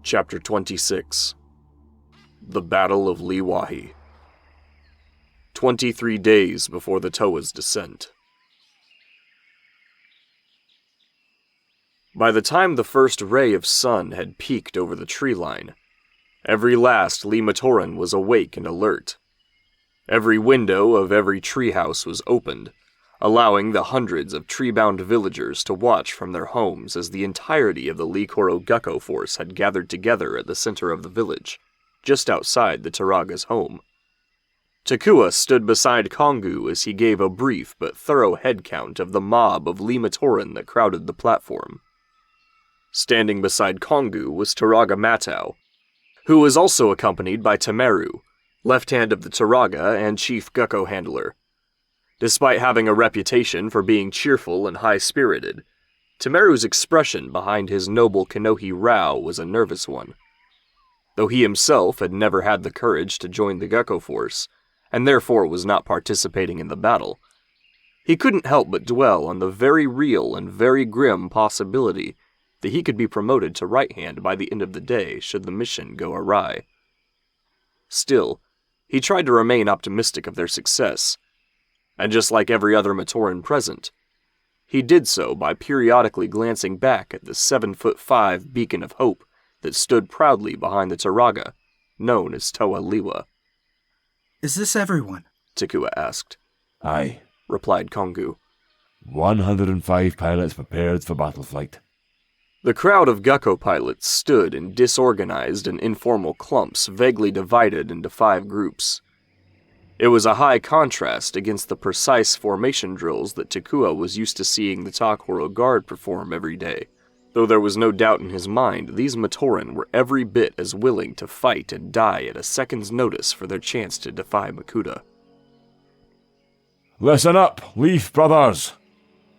Chapter 26. The Battle of Lewahi. 23 days before the Toa's descent. By the time the first ray of sun had peeked over the tree line, every last Lematoran was awake and alert. Every window of every treehouse was opened, allowing the hundreds of tree-bound villagers to watch from their homes as the entirety of the Le-Koro Gecko force had gathered together at the center of the village, just outside the Turaga's home. Takua stood beside Kongu as he gave a brief but thorough head count of the mob of Lematoran that crowded the platform. Standing beside Kongu was Turaga Matau, who was also accompanied by Temeru, left hand of the Turaga and chief Gecko handler. Despite having a reputation for being cheerful and high-spirited, Temeru's expression behind his noble Kanohi Rao was a nervous one. Though he himself had never had the courage to join the Gecko force, and therefore was not participating in the battle, he couldn't help but dwell on the very real and very grim possibility that he could be promoted to right-hand by the end of the day should the mission go awry. Still, he tried to remain optimistic of their success, and just like every other Matoran present, he did so by periodically glancing back at the 7'5" beacon of hope that stood proudly behind the Turaga, known as Toa Onua. "Is this everyone?" Takua asked. "Aye," replied Kongu. 105 pilots prepared for battle flight. The crowd of Gecko pilots stood in disorganized and informal clumps vaguely divided into 5 groups. It was a high contrast against the precise formation drills that Takua was used to seeing the Takura Guard perform every day, though there was no doubt in his mind these Matoran were every bit as willing to fight and die at a second's notice for their chance to defy Makuta. "Listen up, Leaf Brothers.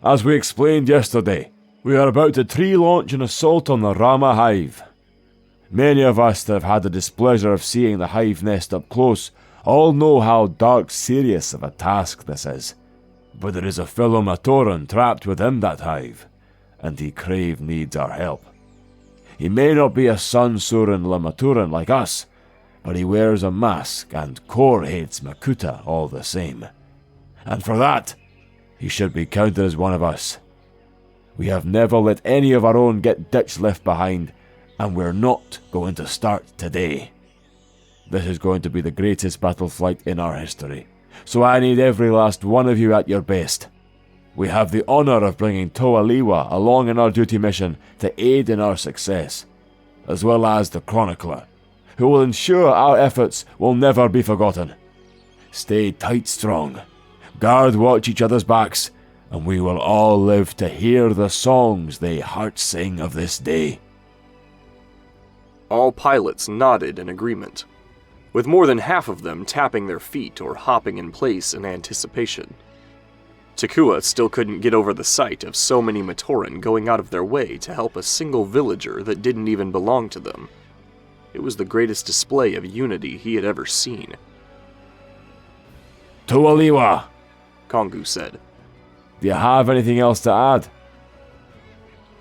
As we explained yesterday, we are about to tree-launch an assault on the Rama hive. Many of us that have had the displeasure of seeing the hive nest up close all know how dark serious of a task this is, but there is a fellow Matoran trapped within that hive, and he crave needs our help. He may not be a Sun Surin Lematoran like us, but he wears a mask and core hates Makuta all the same. And for that, he should be counted as one of us. We have never let any of our own get ditch left behind, and we're not going to start today. This is going to be the greatest battle flight in our history, so I need every last one of you at your best. We have the honour of bringing Toa Onua along in our duty mission to aid in our success, as well as the Chronicler, who will ensure our efforts will never be forgotten. Stay tight strong, guard watch each other's backs, and we will all live to hear the songs they heart sing of this day." All pilots nodded in agreement, with more than half of them tapping their feet or hopping in place in anticipation. Takua still couldn't get over the sight of so many Matoran going out of their way to help a single villager that didn't even belong to them. It was the greatest display of unity he had ever seen. "Toa Onua," Kongu said. "Do you have anything else to add?"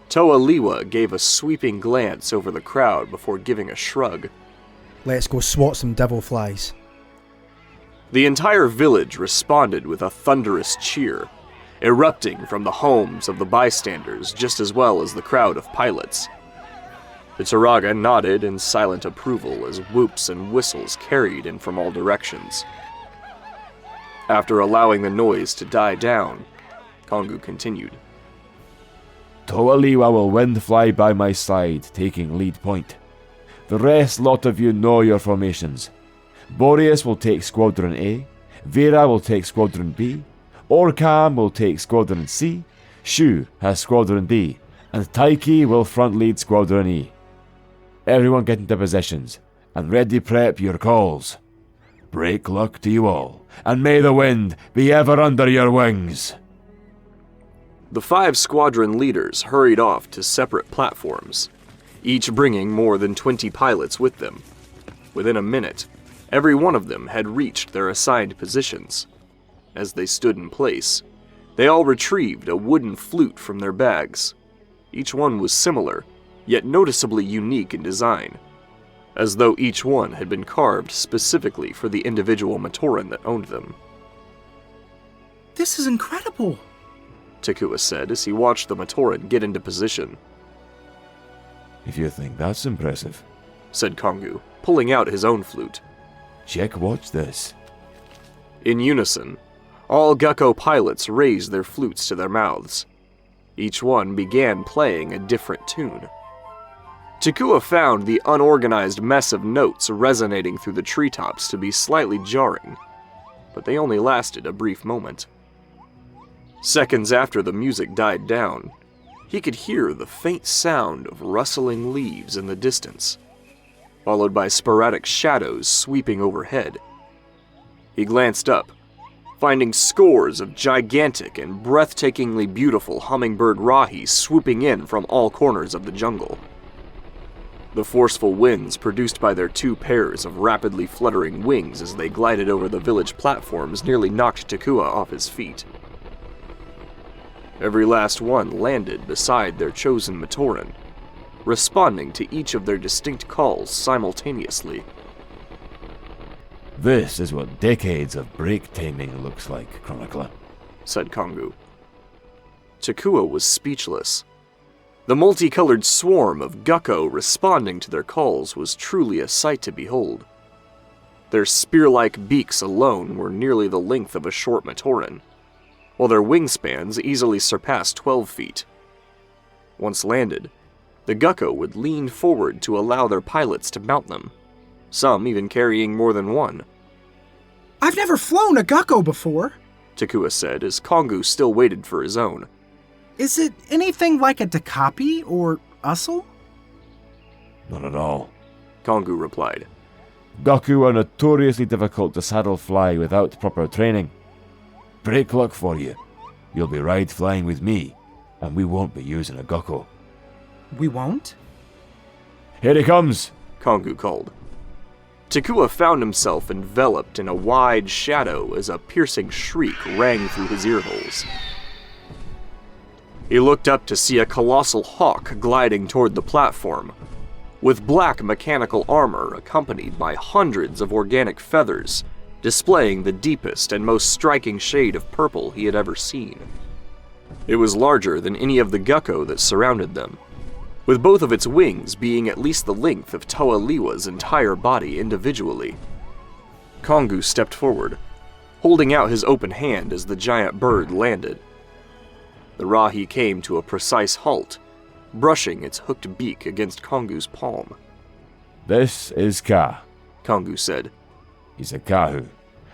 Toa Onua gave a sweeping glance over the crowd before giving a shrug. "Let's go swat some devil flies." The entire village responded with a thunderous cheer, erupting from the homes of the bystanders just as well as the crowd of pilots. The Turaga nodded in silent approval as whoops and whistles carried in from all directions. After allowing the noise to die down, Kongu continued. "Toa Onua will wind fly by my side, taking lead point. The rest lot of you know your formations. Boreas will take Squadron A, Vera will take Squadron B, Orcam will take Squadron C, Shu has Squadron D, and Taiki will front lead Squadron E. Everyone get into positions, and ready prep your calls. Break luck to you all, and may the wind be ever under your wings." The 5 squadron leaders hurried off to separate platforms, each bringing more than 20 pilots with them. Within a minute, every one of them had reached their assigned positions. As they stood in place, they all retrieved a wooden flute from their bags. Each one was similar, yet noticeably unique in design, as though each one had been carved specifically for the individual Matoran that owned them. This is incredible, Takua said as he watched the Matoran get into position. If you think that's impressive, said Kongu, pulling out his own flute. check watch this. In unison, all Gakko pilots raised their flutes to their mouths. Each one began playing a different tune. Takua found the unorganized mess of notes resonating through the treetops to be slightly jarring, but they only lasted a brief moment. Seconds after the music died down, he could hear the faint sound of rustling leaves in the distance, followed by sporadic shadows sweeping overhead. He glanced up, finding scores of gigantic and breathtakingly beautiful hummingbird Rahi swooping in from all corners of the jungle. The forceful winds produced by their 2 pairs of rapidly fluttering wings as they glided over the village platforms nearly knocked Takua off his feet. Every last one landed beside their chosen Matoran, responding to each of their distinct calls simultaneously. This is what decades of break taming looks like, Chronicler, said Kongu. Takua was speechless. The multicolored swarm of Gakko responding to their calls was truly a sight to behold. Their spear-like beaks alone were nearly the length of a short Matoran, while their wingspans easily surpassed 12 feet. Once landed, the Gakko would lean forward to allow their pilots to mount them, some even carrying more than one. I've never flown a Gakko before, Takua said as Kongu still waited for his own. Is it anything like a Dakapi or Ussel? Not at all, Kongu replied. Gaku are notoriously difficult to saddle fly without proper training. Break luck for you. You'll be ride flying with me, and we won't be using a Gakko. We won't? Here he comes, Kongu called. Takua found himself enveloped in a wide shadow as a piercing shriek rang through his earholes. He looked up to see a colossal hawk gliding toward the platform, with black mechanical armor accompanied by hundreds of organic feathers, displaying the deepest and most striking shade of purple he had ever seen. It was larger than any of the Gakko that surrounded them, with both of its wings being at least the length of Toa Liwa's entire body individually. Kongu stepped forward, holding out his open hand as the giant bird landed. The Rahi came to a precise halt, brushing its hooked beak against Kongu's palm. This is Ka, Kongu said. He's a Kahu,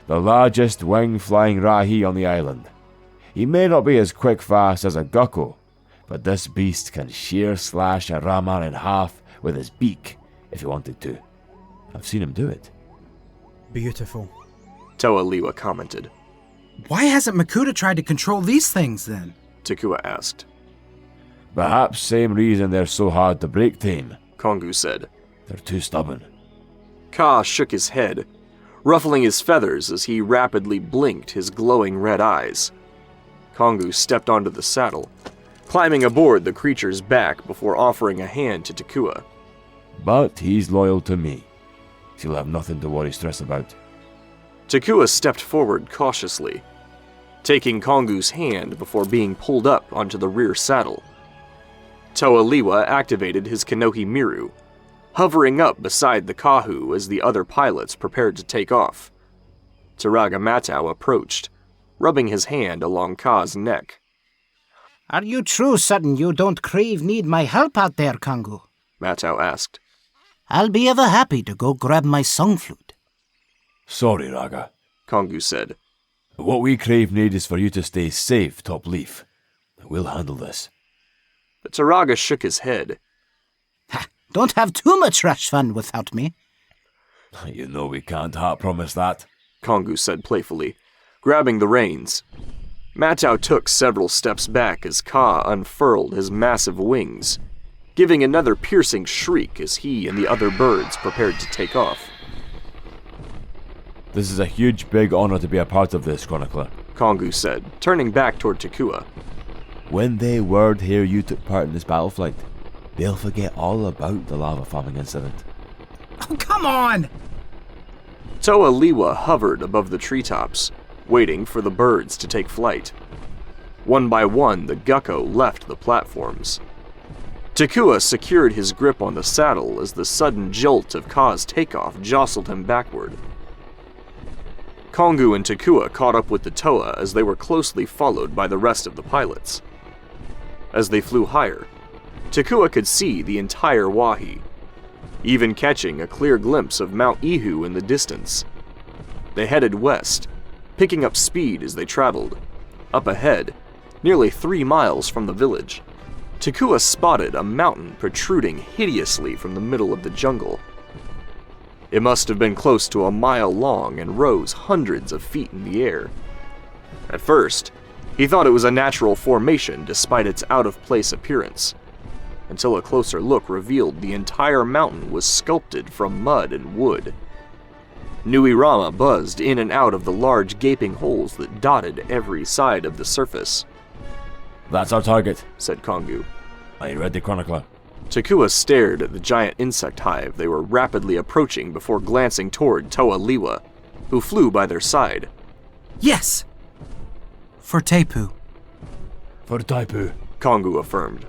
the largest wing-flying Rahi on the island. He may not be as quick-fast as a Gakko, but this beast can shear slash a Ramar in half with his beak if he wanted to. I've seen him do it. Beautiful, Toa Liwa commented. Why hasn't Makuta tried to control these things then? Takua asked. Perhaps same reason they're so hard to break tame. Kongu said. They're too stubborn. Ka shook his head, ruffling his feathers as he rapidly blinked his glowing red eyes. Kongu stepped onto the saddle, climbing aboard the creature's back before offering a hand to Takua. But he's loyal to me. He'll have nothing to worry stress about. Takua stepped forward cautiously, taking Kongu's hand before being pulled up onto the rear saddle. Toa Liwa activated his Kanohi Miru, hovering up beside the Kahu as the other pilots prepared to take off. Turaga Matau approached, rubbing his hand along Ka's neck. Are you true, Sudden, you don't need my help out there, Kongu? Matau asked. I'll be ever happy to go grab my song flute. Sorry, Raga, Kongu said. What we crave need is for you to stay safe, Top Leaf. We'll handle this. But Turaga shook his head. Ha! Don't have too much rash fun without me. You know we can't promise that, Kongu said playfully, grabbing the reins. Matau took several steps back as Ka unfurled his massive wings, giving another piercing shriek as he and the other birds prepared to take off. This is a huge, big honor to be a part of this, Chronicler, Kongu said, turning back toward Takua. When they word hear you took part in this battle flight, they'll forget all about the lava farming incident. Oh, come on! Toa Lewa hovered above the treetops, waiting for the birds to take flight. One by one, the Gecko left the platforms. Takua secured his grip on the saddle as the sudden jolt of Ka's takeoff jostled him backward. Kongu and Takua caught up with the Toa as they were closely followed by the rest of the pilots. As they flew higher, Takua could see the entire Wahi, even catching a clear glimpse of Mount Ihu in the distance. They headed west, picking up speed as they traveled. Up ahead, nearly 3 miles from the village, Takua spotted a mountain protruding hideously from the middle of the jungle. It must have been close to 1 mile long and rose hundreds of feet in the air. At first, he thought it was a natural formation despite its out-of-place appearance, until a closer look revealed the entire mountain was sculpted from mud and wood. Nui Rama buzzed in and out of the large gaping holes that dotted every side of the surface. That's our target, said Kongu. Are you ready, Chronicler? Takua stared at the giant insect hive they were rapidly approaching before glancing toward Toa Lewa, who flew by their side. Yes! For Tepu. For Taipu, Kongu affirmed.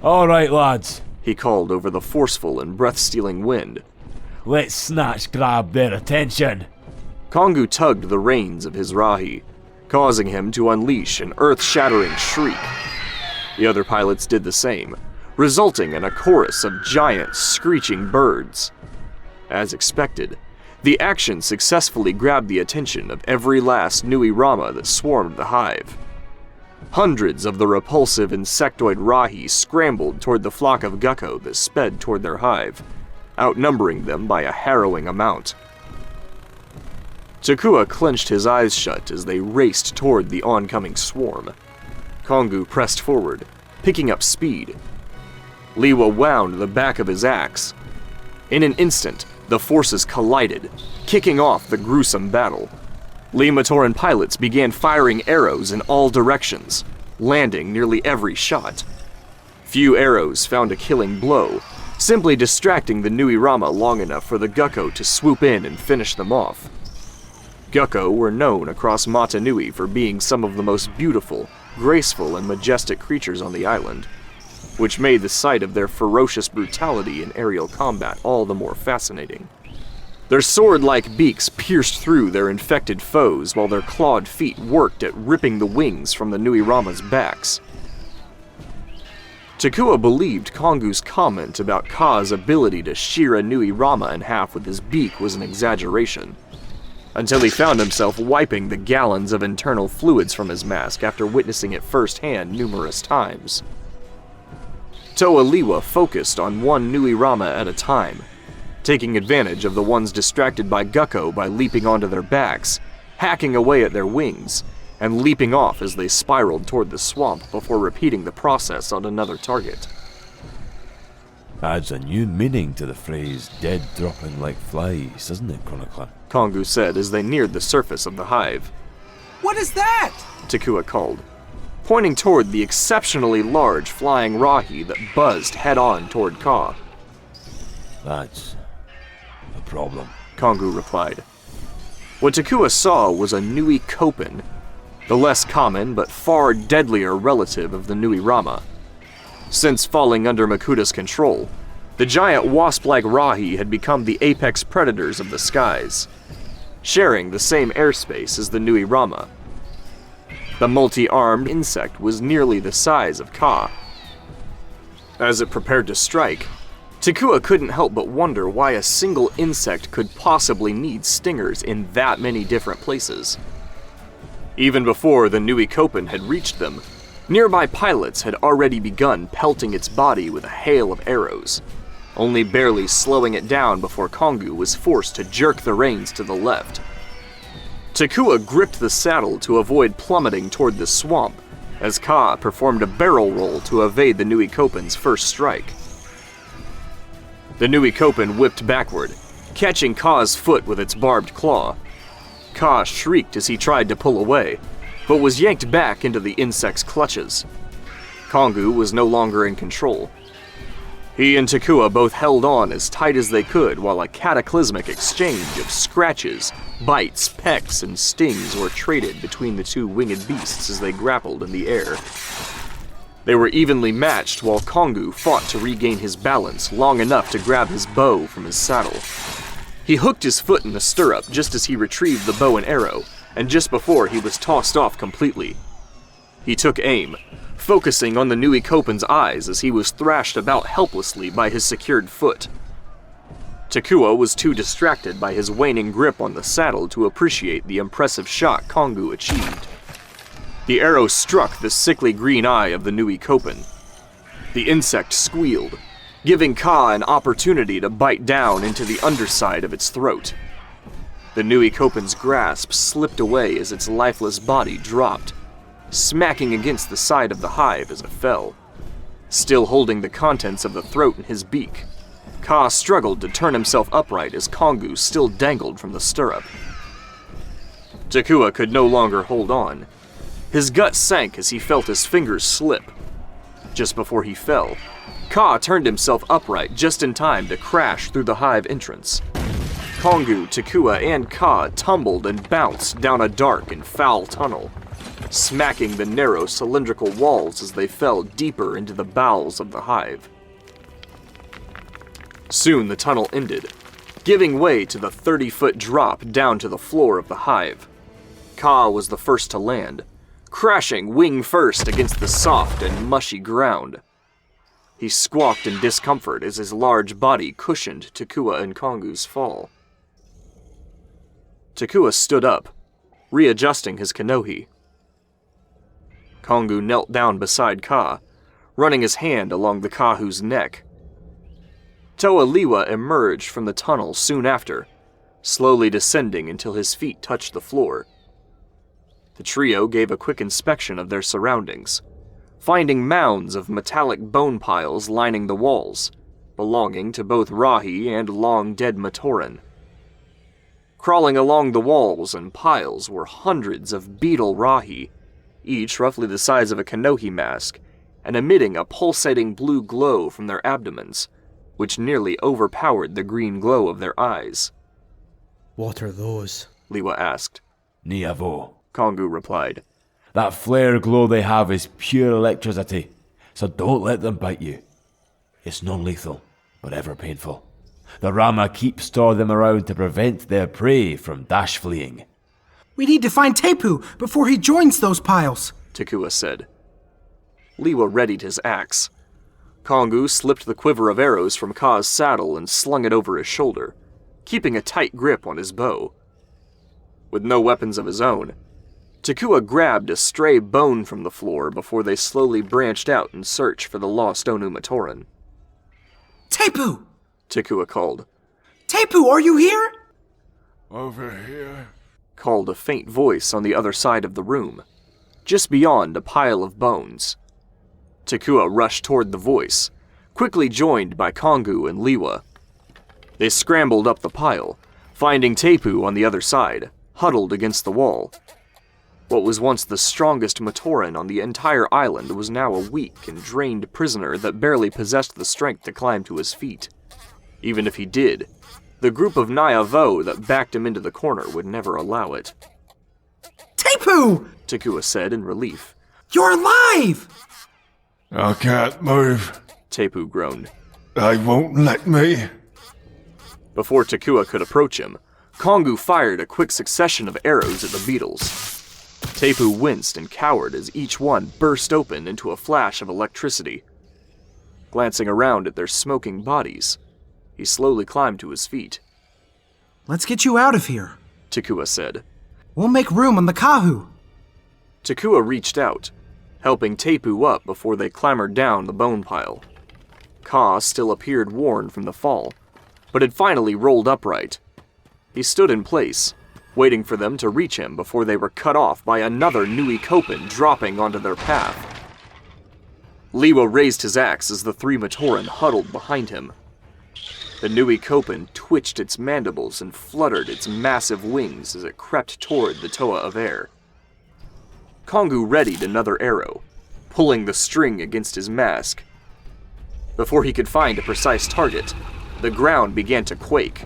All right, lads. He called over the forceful and breath-stealing wind. Let's snatch grab their attention. Kongu tugged the reins of his Rahi, causing him to unleash an earth-shattering shriek. The other pilots did the same, resulting in a chorus of giant, screeching birds. As expected, the action successfully grabbed the attention of every last Nui Rama that swarmed the hive. Hundreds of the repulsive insectoid Rahi scrambled toward the flock of Gecko that sped toward their hive, outnumbering them by a harrowing amount. Takua clenched his eyes shut as they raced toward the oncoming swarm. Kongu pressed forward, picking up speed. Lewa wound the back of his axe. In an instant, the forces collided, kicking off the gruesome battle. Le-Matoran pilots began firing arrows in all directions, landing nearly every shot. Few arrows found a killing blow, simply distracting the Nui Rama long enough for the Gecko to swoop in and finish them off. Gecko were known across Mata Nui for being some of the most beautiful, graceful, and majestic creatures on the island, which made the sight of their ferocious brutality in aerial combat all the more fascinating. Their sword-like beaks pierced through their infected foes while their clawed feet worked at ripping the wings from the Nui Rama's backs. Takua believed Kongu's comment about Ka's ability to shear a Nui Rama in half with his beak was an exaggeration, until he found himself wiping the gallons of internal fluids from his mask after witnessing it firsthand numerous times. Toa Lewa focused on one Nui Rama at a time, taking advantage of the ones distracted by Gecko by leaping onto their backs, hacking away at their wings, and leaping off as they spiraled toward the swamp before repeating the process on another target. Adds a new meaning to the phrase dead dropping like flies, doesn't it, Chronicler? Kongu said as they neared the surface of the hive. What is that? Takua called, pointing toward the exceptionally large flying Rahi that buzzed head-on toward Ka. That's a problem, Kongu replied. What Takua saw was a Nui Kopin, the less common but far deadlier relative of the Nui Rama. Since falling under Makuta's control, the giant wasp-like Rahi had become the apex predators of the skies, sharing the same airspace as the Nui Rama. The multi-armed insect was nearly the size of Ka. As it prepared to strike, Takua couldn't help but wonder why a single insect could possibly need stingers in that many different places. Even before the Nui Kopin had reached them, nearby pilots had already begun pelting its body with a hail of arrows, only barely slowing it down before Kongu was forced to jerk the reins to the left. Takua gripped the saddle to avoid plummeting toward the swamp, as Ka performed a barrel roll to evade the Nui Kopin's first strike. The Nui Kopin whipped backward, catching Ka's foot with its barbed claw. Ka shrieked as he tried to pull away, but was yanked back into the insect's clutches. Kongu was no longer in control. He and Takua both held on as tight as they could while a cataclysmic exchange of scratches, bites, pecks, and stings were traded between the two winged beasts as they grappled in the air. They were evenly matched while Kongu fought to regain his balance long enough to grab his bow from his saddle. He hooked his foot in the stirrup just as he retrieved the bow and arrow, and just before he was tossed off completely. He took aim, focusing on the Nui Kopen's eyes as he was thrashed about helplessly by his secured foot. Takua was too distracted by his waning grip on the saddle to appreciate the impressive shot Kongu achieved. The arrow struck the sickly green eye of the Nui Kopen. The insect squealed, giving Ka an opportunity to bite down into the underside of its throat. The Nui Kopen's grasp slipped away as its lifeless body dropped, smacking against the side of the hive as it fell. Still holding the contents of the throat in his beak, Ka struggled to turn himself upright as Kongu still dangled from the stirrup. Takua could no longer hold on. His gut sank as he felt his fingers slip. Just before he fell, Ka turned himself upright just in time to crash through the hive entrance. Kongu, Takua, and Ka tumbled and bounced down a dark and foul tunnel, smacking the narrow cylindrical walls as they fell deeper into the bowels of the hive. Soon the tunnel ended, giving way to the 30-foot drop down to the floor of the hive. Ka was the first to land, crashing wing first against the soft and mushy ground. He squawked in discomfort as his large body cushioned Takua and Kongu's fall. Takua stood up, readjusting his kanohi. Kongu knelt down beside Ka, running his hand along the Kahu's neck. Toa Lewa emerged from the tunnel soon after, slowly descending until his feet touched the floor. The trio gave a quick inspection of their surroundings, finding mounds of metallic bone piles lining the walls, belonging to both Rahi and long-dead Matoran. Crawling along the walls and piles were hundreds of beetle Rahi, each roughly the size of a kanohi mask, and emitting a pulsating blue glow from their abdomens, which nearly overpowered the green glow of their eyes. What are those? Lewa asked. Niavo, Kongu replied. that flare glow they have is pure electricity, so don't let them bite you. It's non-lethal, but ever painful. The Rama keep store them around to prevent their prey from dash fleeing. We need to find Tepu before he joins those piles, Takua said. Lewa readied his axe. Kongu slipped the quiver of arrows from Ka's saddle and slung it over his shoulder, keeping a tight grip on his bow. With no weapons of his own, Takua grabbed a stray bone from the floor before they slowly branched out in search for the lost Onu Matoran. Tepu! Takua called. Tepu, are you here? Over here, Called a faint voice on the other side of the room, just beyond a pile of bones. Takua rushed toward the voice, quickly joined by Kongu and Lewa. They scrambled up the pile, finding Tepu on the other side, huddled against the wall. What was once the strongest Matoran on the entire island was now a weak and drained prisoner that barely possessed the strength to climb to his feet. Even if he did, the group of Nayavo that backed him into the corner would never allow it. Tepu! Takua said in relief. You're alive! I can't move. Tepu groaned. They won't let me. Before Takua could approach him, Kongu fired a quick succession of arrows at the beetles. Tepu winced and cowered as each one burst open into a flash of electricity. Glancing around at their smoking bodies, he slowly climbed to his feet. Let's get you out of here, Takua said. We'll make room on the Kahu. Takua reached out, helping Tepu up before they clambered down the bone pile. Ka still appeared worn from the fall, but had finally rolled upright. He stood in place, waiting for them to reach him before they were cut off by another Nui Kopen dropping onto their path. Lewa raised his axe as the three Matoran huddled behind him. The Nui Kopen twitched its mandibles and fluttered its massive wings as it crept toward the Toa of Air. Kongu readied another arrow, pulling the string against his mask. Before he could find a precise target, the ground began to quake.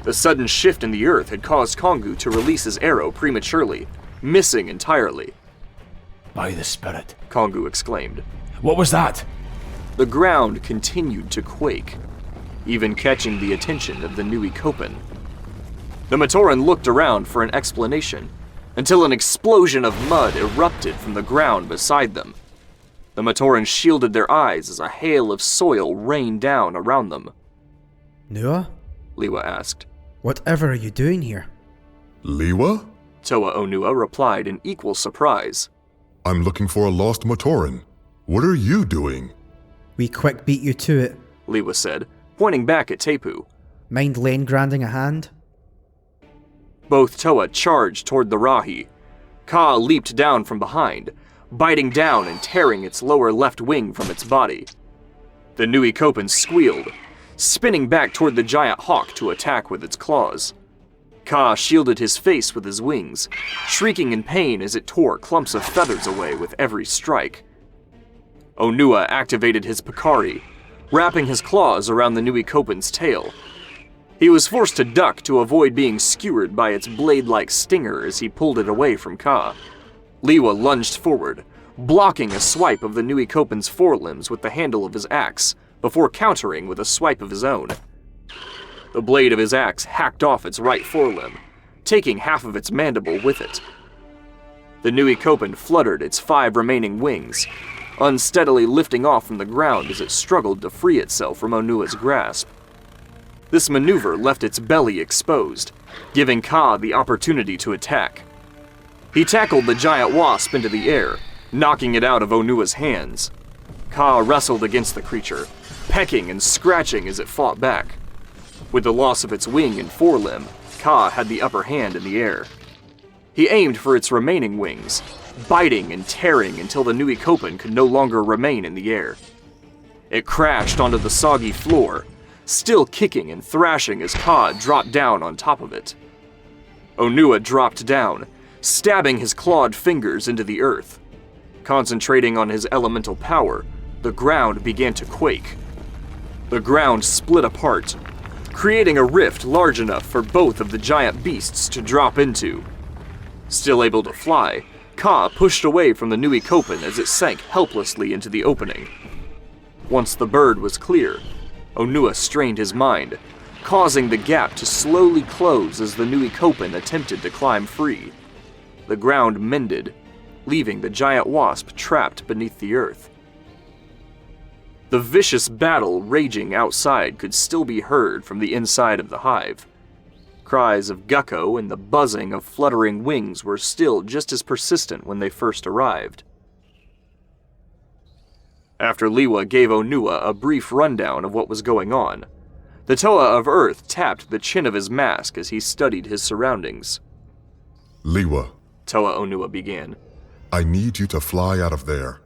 The sudden shift in the earth had caused Kongu to release his arrow prematurely, missing entirely. By the spirit. Kongu exclaimed. What was that? The ground continued to quake, even catching the attention of the Nui Kopen. The Matoran looked around for an explanation, until an explosion of mud erupted from the ground beside them. The Matoran shielded their eyes as a hail of soil rained down around them. Nua? Lewa asked. Whatever are you doing here? Lewa? Toa Onua replied in equal surprise. I'm looking for a lost Matoran. What are you doing? We quick beat you to it. Lewa said, pointing back at Tepu. Mind lane granding a hand? Both Toa charged toward the Rahi. Ka leaped down from behind, biting down and tearing its lower left wing from its body. The Nui Kopen squealed, spinning back toward the giant hawk to attack with its claws. Ka shielded his face with his wings, shrieking in pain as it tore clumps of feathers away with every strike. Onua activated his Pakari, wrapping his claws around the Nui Kopen's tail. He was forced to duck to avoid being skewered by its blade-like stinger as he pulled it away from Ka. Lewa lunged forward, blocking a swipe of the Nui Kopen's forelimbs with the handle of his axe, before countering with a swipe of his own. The blade of his axe hacked off its right forelimb, taking half of its mandible with it. The Nui Kopen fluttered its 5 remaining wings, unsteadily lifting off from the ground as it struggled to free itself from Onua's grasp. This maneuver left its belly exposed, giving Ka the opportunity to attack. He tackled the giant wasp into the air, knocking it out of Onua's hands. Ka wrestled against the creature, pecking and scratching as it fought back. With the loss of its wing and forelimb, Ka had the upper hand in the air. He aimed for its remaining wings, biting and tearing until the Nui Kopen could no longer remain in the air. It crashed onto the soggy floor, still kicking and thrashing as Ka dropped down on top of it. Onua dropped down, stabbing his clawed fingers into the earth. Concentrating on his elemental power, the ground began to quake. The ground split apart, creating a rift large enough for both of the giant beasts to drop into. Still able to fly, Ka pushed away from the Nui Kopen as it sank helplessly into the opening. Once the bird was clear, Onua strained his mind, causing the gap to slowly close as the Nui Kopen attempted to climb free. The ground mended, leaving the giant wasp trapped beneath the earth. The vicious battle raging outside could still be heard from the inside of the hive. Cries of Gecko and the buzzing of fluttering wings were still just as persistent when they first arrived. After Lewa gave Onua a brief rundown of what was going on, the Toa of Earth tapped the chin of his mask as he studied his surroundings. Lewa, Toa Onua began. I need you to fly out of there.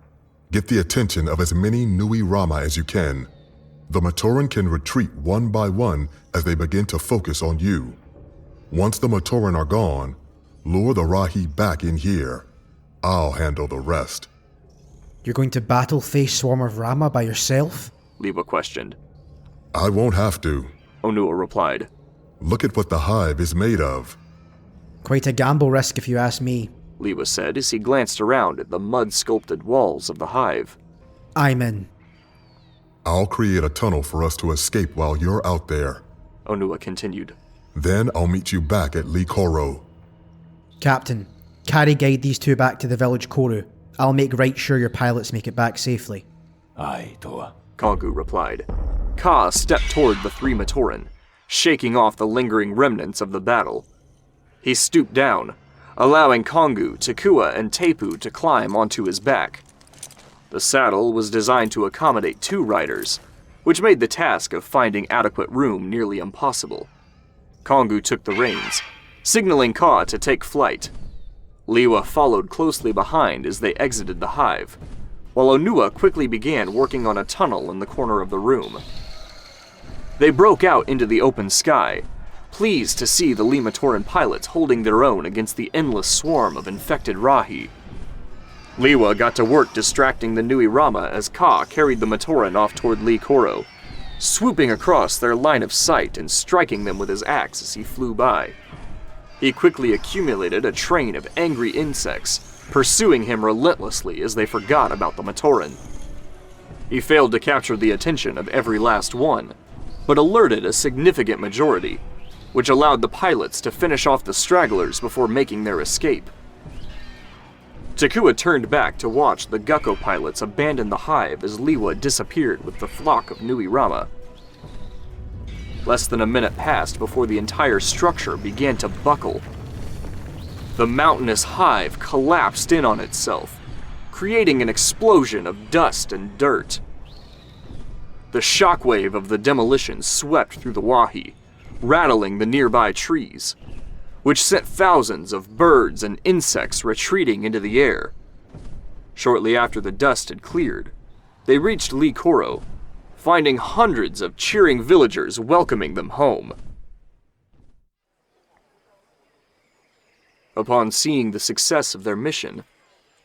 Get the attention of as many Nui Rama as you can. The Matoran can retreat one by one as they begin to focus on you. Once the Matoran are gone, lure the Rahi back in here. I'll handle the rest. You're going to battle face swarm of Rama by yourself? Lewa questioned. I won't have to. Onua replied. Look at what the hive is made of. Quite a gamble risk if you ask me. Lewa said as he glanced around at the mud-sculpted walls of the hive. I'm in. I'll create a tunnel for us to escape while you're out there. Onua continued. Then I'll meet you back at Le-Koro. Captain, carry guide these two back to the village Koru. I'll make right sure your pilots make it back safely. Aye, Toa. Kongu replied. Ka stepped toward the 3 Matoran, shaking off the lingering remnants of the battle. He stooped down, allowing Kongu, Takua, and Tepu to climb onto his back. The saddle was designed to accommodate 2 riders, which made the task of finding adequate room nearly impossible. Kongu took the reins, signaling Ka to take flight. Lewa followed closely behind as they exited the hive, while Onua quickly began working on a tunnel in the corner of the room. They broke out into the open sky, pleased to see the Matoran pilots holding their own against the endless swarm of infected Rahi. Lewa got to work distracting the Nui Rama as Ka carried the Matoran off toward Le-Koro, swooping across their line of sight and striking them with his axe as he flew by. He quickly accumulated a train of angry insects, pursuing him relentlessly as they forgot about the Matoran. He failed to capture the attention of every last one, but alerted a significant majority, which allowed the pilots to finish off the stragglers before making their escape. Takua turned back to watch the Gukko pilots abandon the hive as Lewa disappeared with the flock of Nui Rama. Less than a minute passed before the entire structure began to buckle. The mountainous hive collapsed in on itself, creating an explosion of dust and dirt. The shockwave of the demolition swept through the wahi, rattling the nearby trees, which sent thousands of birds and insects retreating into the air. Shortly after the dust had cleared, they reached Le-Koro, finding hundreds of cheering villagers welcoming them home. Upon seeing the success of their mission,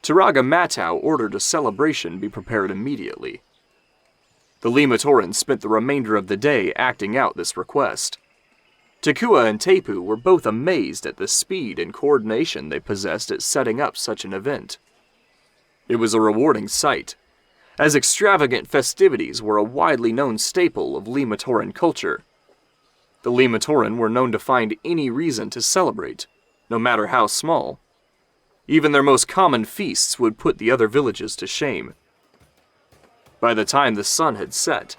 Turaga Matau ordered a celebration be prepared immediately. The Matoran spent the remainder of the day acting out this request. Takua and Tepu were both amazed at the speed and coordination they possessed at setting up such an event. It was a rewarding sight, as extravagant festivities were a widely known staple of Matoran culture. The Matoran were known to find any reason to celebrate, no matter how small. Even their most common feasts would put the other villages to shame. By the time the sun had set,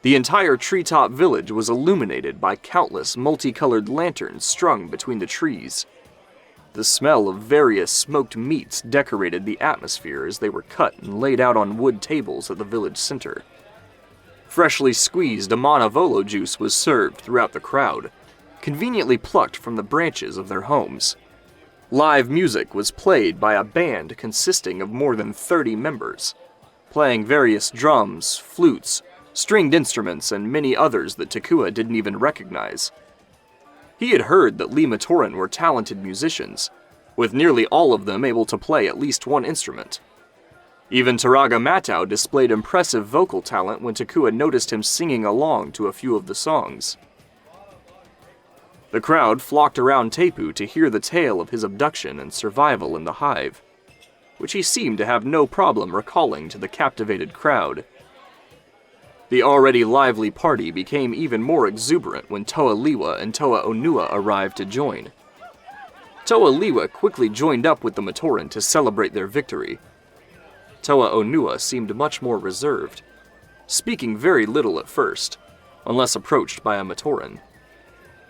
the entire treetop village was illuminated by countless multicolored lanterns strung between the trees. The smell of various smoked meats decorated the atmosphere as they were cut and laid out on wood tables at the village center. Freshly squeezed Amanavolo juice was served throughout the crowd, conveniently plucked from the branches of their homes. Live music was played by a band consisting of more than 30 members, playing various drums, flutes, stringed instruments, and many others that Takua didn't even recognize. He had heard that Matoran were talented musicians, with nearly all of them able to play at least one instrument. Even Turaga Matau displayed impressive vocal talent when Takua noticed him singing along to a few of the songs. The crowd flocked around Tepu to hear the tale of his abduction and survival in the hive, which he seemed to have no problem recalling to the captivated crowd. The already lively party became even more exuberant when Toa Lewa and Toa Onua arrived to join. Toa Lewa quickly joined up with the Matoran to celebrate their victory. Toa Onua seemed much more reserved, speaking very little at first, unless approached by a Matoran.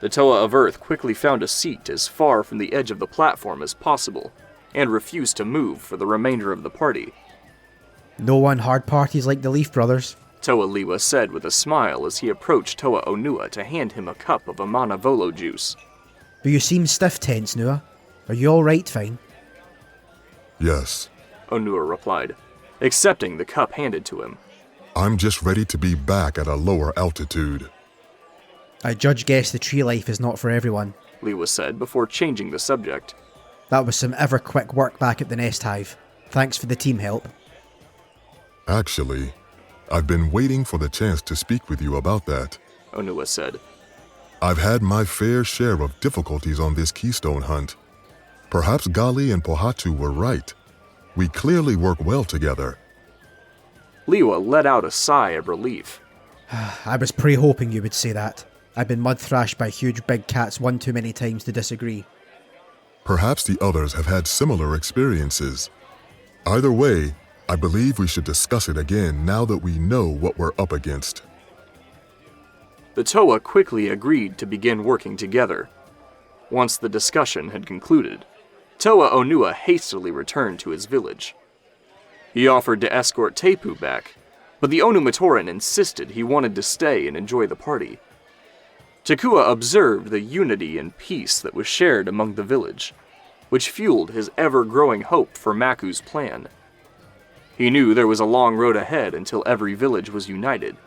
The Toa of Earth quickly found a seat as far from the edge of the platform as possible, and refused to move for the remainder of the party. No one hard parties like the Leaf Brothers, Toa Lewa said with a smile as he approached Toa Onua to hand him a cup of Amanavolo juice. But you seem stiff tense, Nua. Are you alright, fine? Yes. Onua replied, accepting the cup handed to him. I'm just ready to be back at a lower altitude. I guess the tree life is not for everyone, Lewa said before changing the subject. That was some ever quick work back at the nest hive. Thanks for the team help. Actually, I've been waiting for the chance to speak with you about that, Onua said. I've had my fair share of difficulties on this keystone hunt. Perhaps Gali and Pohatu were right. We clearly work well together. Lewa let out a sigh of relief. I was hoping you would say that. I've been mud-thrashed by huge big cats one too many times to disagree. Perhaps the others have had similar experiences. Either way, I believe we should discuss it again now that we know what we're up against. The Toa quickly agreed to begin working together. Once the discussion had concluded, Toa Onua hastily returned to his village. He offered to escort Tepu back, but the Matoran insisted he wanted to stay and enjoy the party. Takua observed the unity and peace that was shared among the village, which fueled his ever-growing hope for Maku's plan. He knew there was a long road ahead until every village was united,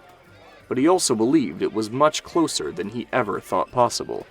but he also believed it was much closer than he ever thought possible.